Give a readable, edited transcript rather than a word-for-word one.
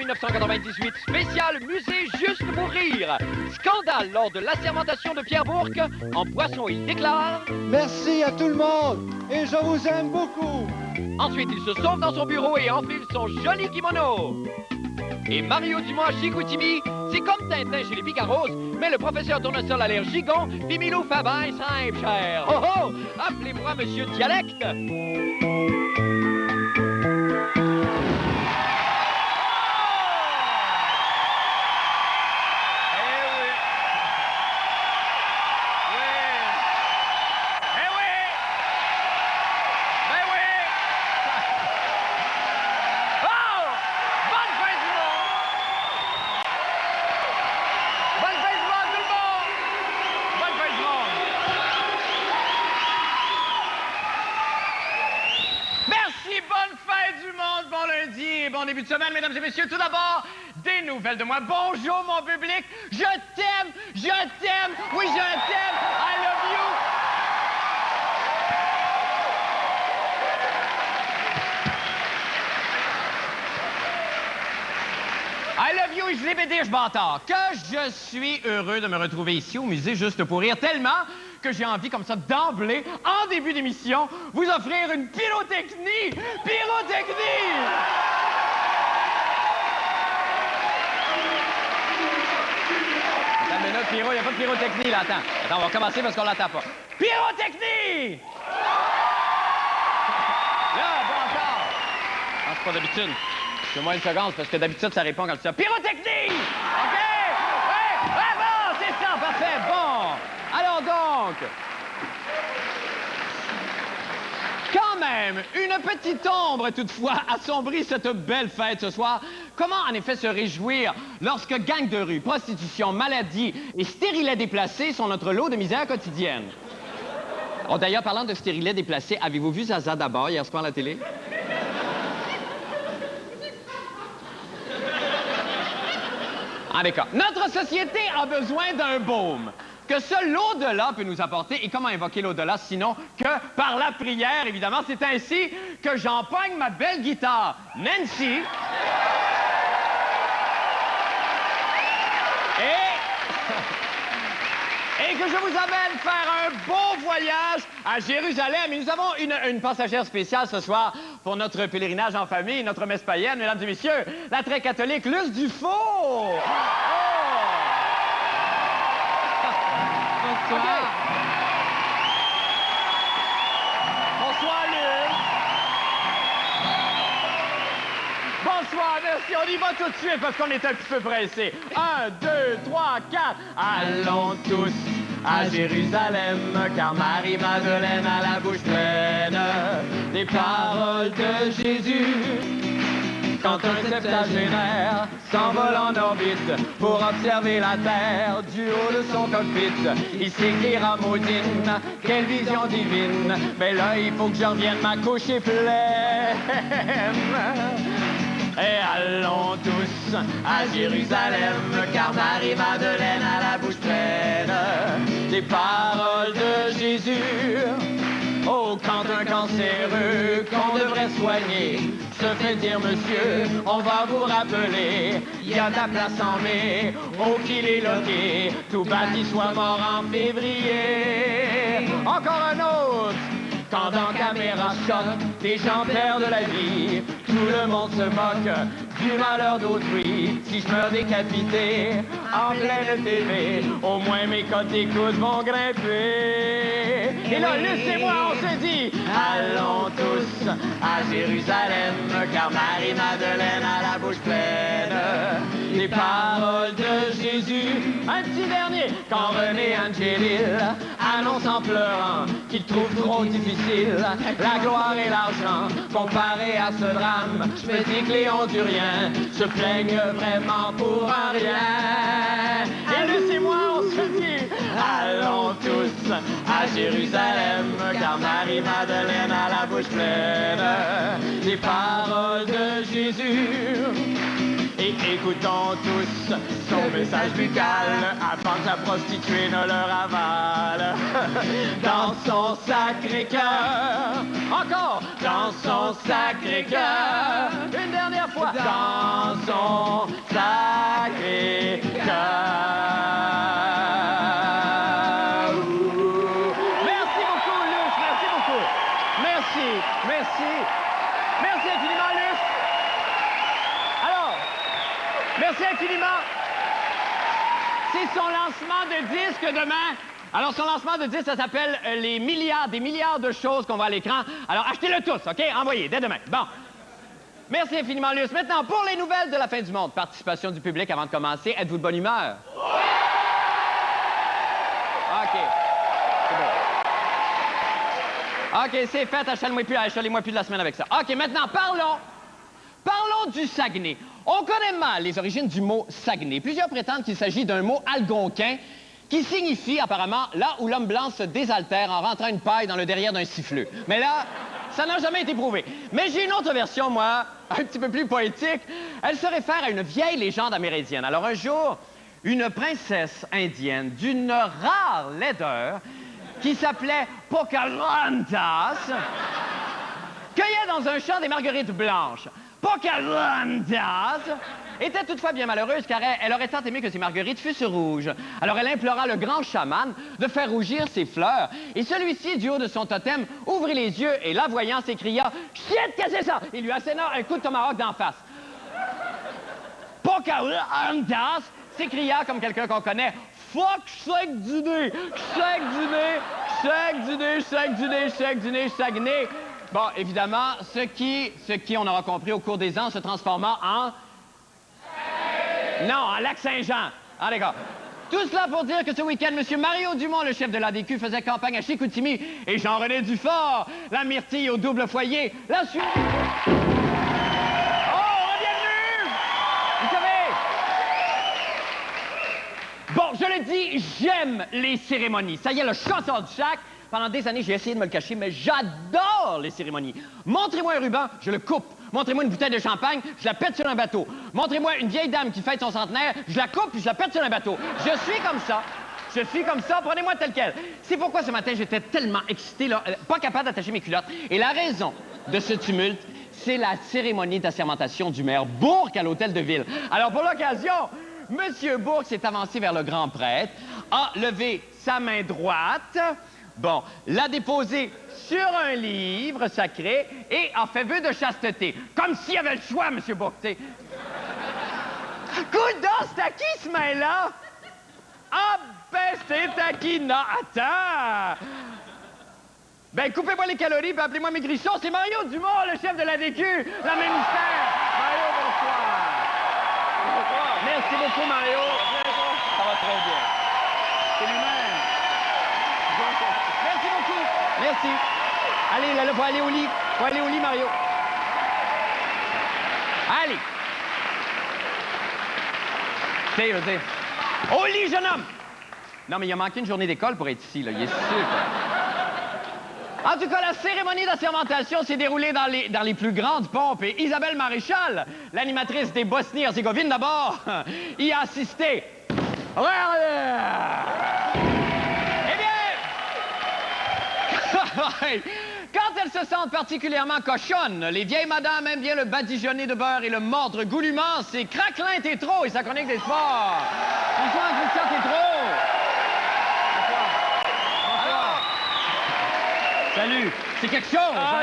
1998, spécial musée juste pour rire. Scandale lors de l'assermentation de Pierre Bourque. En poisson, il déclare... Merci à tout le monde et je vous aime beaucoup. Ensuite, il se sauve dans son bureau et enfile son joli kimono. Et Mario Dumont à Chicoutimi, c'est comme Tintin chez les Picaros, mais le professeur Tournesol a l'air gigon, puis Milou fait ben simple, cher. Oh oh! Appelez-moi Monsieur Dialecte. Bon début de semaine, mesdames et messieurs. Tout d'abord, des nouvelles de moi. Bonjour, mon public. Je t'aime. Je t'aime. Oui, je t'aime. I love you. I love you et je l'ai pété, je bâtard. Que je suis heureux de me retrouver ici au musée Juste pour rire, tellement que j'ai envie, comme ça, d'emblée, en début d'émission, vous offrir une pyrotechnie. Pyrotechnie! Pyro, il n'y a pas de pyrotechnie, là. Attends, on va commencer parce qu'on l'entend pas. Pyrotechnie! Là, bon encore. Non, c'est pas d'habitude. C'est moins une seconde, parce que d'habitude, ça répond quand tu dis pyrotechnie! OK? Ouais! Ah bon, c'est ça, parfait. Bon. Alors donc... Quand même, une petite ombre, toutefois, assombrit cette belle fête ce soir. Comment, en effet, se réjouir lorsque gang de rue, prostitution, maladie et stérilets déplacés sont notre lot de misère quotidienne? Oh, d'ailleurs, parlant de stérilets déplacés, avez-vous vu Zaza d'abord hier soir à la télé? Ah, d'accord. Notre société a besoin d'un baume que seul l'au-delà peut nous apporter. Et comment invoquer l'au-delà, sinon que par la prière, évidemment. C'est ainsi que j'empoigne ma belle guitare, Nancy. Et que je vous amène faire un beau voyage à Jérusalem. Et nous avons une passagère spéciale ce soir pour notre pèlerinage en famille, notre messe païenne, mesdames et messieurs, la très catholique Luce Dufault. Bonsoir. Bonsoir, Luc. Bonsoir, merci. On y va tout de suite parce qu'on est un petit peu pressé. 1, 2, 3, 4. Allons tous à Jérusalem, car Marie-Madeleine a la bouche pleine des paroles de Jésus. Quand un septagénaire s'envole en orbite pour observer la Terre du haut de son cockpit, il s'écrira maudine, quelle vision divine, mais là il faut que je revienne, ma couche est pleine. Et allons tous à Jérusalem, car Marie-Madeleine a la bouche pleine des paroles de Jésus. Oh, quand un cancéreux qu'on devrait soigner se fait dire, monsieur, on va vous rappeler, il y a de la place en mai, oh qu'il est loqué, tout bâti soit mort en février. Encore un autre. Quand dans caméra choc, des gens perdent la vie, tout le monde se moque du malheur d'autrui. Si je meurs décapité en pleine TV, au moins mes cotes d'écoute vont grimper. Et là, laissez-moi, on se dit, allons tous à Jérusalem, car Marie-Madeleine a la bouche pleine des paroles de Jésus. Un petit dernier, quand René Angelil annonce en pleurant qu'il trouve trop difficile la gloire et l'argent comparé à ce drame, je me dis que les Honduriens se plaignent vraiment pour un rien. Et laissez-moi, on se dit, allons tous à Jérusalem, car Marie-Madeleine a la bouche pleine des paroles de Jésus. Et écoutons tous son message buccal avant que la prostituée ne le ravale. Dans son sacré cœur, encore, dans son sacré cœur, une dernière fois, dans son sacré cœur. Merci beaucoup, Luce, merci beaucoup. Merci, merci. Merci infiniment, Luce. Alors, merci infiniment. C'est son lancement de disque demain. Alors, son lancement de disque, ça s'appelle des milliards de choses qu'on voit à l'écran. Alors, achetez-le tous, OK? Envoyez, dès demain. Bon. Merci infiniment, Luce. Maintenant, pour les nouvelles de la fin du monde, participation du public avant de commencer. Êtes-vous de bonne humeur? OK. C'est bon. OK, c'est fait. Achalez-moi plus de la semaine avec ça. OK, maintenant, parlons du Saguenay. On connaît mal les origines du mot Saguenay. Plusieurs prétendent qu'il s'agit d'un mot algonquin qui signifie apparemment là où l'homme blanc se désaltère en rentrant une paille dans le derrière d'un siffleux. Mais là, ça n'a jamais été prouvé. Mais j'ai une autre version, moi, un petit peu plus poétique. Elle se réfère à une vieille légende amérindienne. Alors un jour, une princesse indienne d'une rare laideur qui s'appelait Pocahontas cueillait dans un champ des marguerites blanches. Pocahontas était toutefois bien malheureuse car elle aurait tant aimé que ses marguerites fussent rouges. Alors elle implora le grand chaman de faire rougir ses fleurs. Et celui-ci, du haut de son totem, ouvrit les yeux et la voyant s'écria « Shit, qu'est-ce que c'est ça? » Il lui asséna un coup de tomahawk d'en face. Pocahontas s'écria comme quelqu'un qu'on connaît « Fuck, chèque du nez! Chèque du nez! Chèque du nez! Chèque du nez! Chèque du nez! Chèque du nez! » Bon, évidemment, ce qui, on aura compris au cours des ans, se transforma en... Non, en Lac-Saint-Jean. Ah, d'accord. Tout cela pour dire que ce week-end, M. Mario Dumont, le chef de l'ADQ, faisait campagne à Chicoutimi et Jean-René Dufort, la myrtille au double foyer, la suite... Oh, bienvenue! Vous savez... Bon, je le dis, j'aime les cérémonies. Ça y est, le chasseur du sac. Pendant des années, j'ai essayé de me le cacher, mais j'adore les cérémonies. Montrez-moi un ruban, je le coupe. Montrez-moi une bouteille de champagne, je la pète sur un bateau. Montrez-moi une vieille dame qui fête son centenaire, je la coupe puis je la pète sur un bateau. Je suis comme ça. Je suis comme ça, prenez-moi tel quel. C'est pourquoi ce matin, j'étais tellement excité, là, pas capable d'attacher mes culottes. Et la raison de ce tumulte, c'est la cérémonie d'assermentation du maire Bourque à l'hôtel de ville. Alors, pour l'occasion, M. Bourque s'est avancé vers le grand prêtre, a levé sa main droite... Bon, l'a déposé sur un livre sacré et a fait vœu de chasteté. Comme s'il y avait le choix, M. Bourque, tu sais. Coudon, c'est à qui, ce main-là? Ah, ben, c'est à qui? Non, attends! Ben, coupez-moi les calories puis appelez-moi mes grissons. C'est Mario Dumont, le chef de l'ADQ, la ministère. Mario, bonsoir. Merci beaucoup, Mario. Ça va très bien. C'est lui-même. Merci beaucoup. Merci. Allez, là, faut aller au lit. Faut aller au lit, Mario. Allez. Tu sais, je veux dire. Au lit, jeune homme! Non, mais il a manqué une journée d'école pour être ici, là. Il est super. En tout cas, la cérémonie d'assermentation s'est déroulée dans les plus grandes pompes. Et Isabelle Maréchal, l'animatrice des Bosnie-Herzégovine, d'abord, y a assisté. Quand elles se sentent particulièrement cochonnes, les vieilles madames aiment bien le badigeonner de beurre et le mordre goulûment. C'est Craquelin Tétro et sa chronique des sports. Bonsoir, Christian Tétro. Bonsoir. Salut. C'est quelque chose, hein?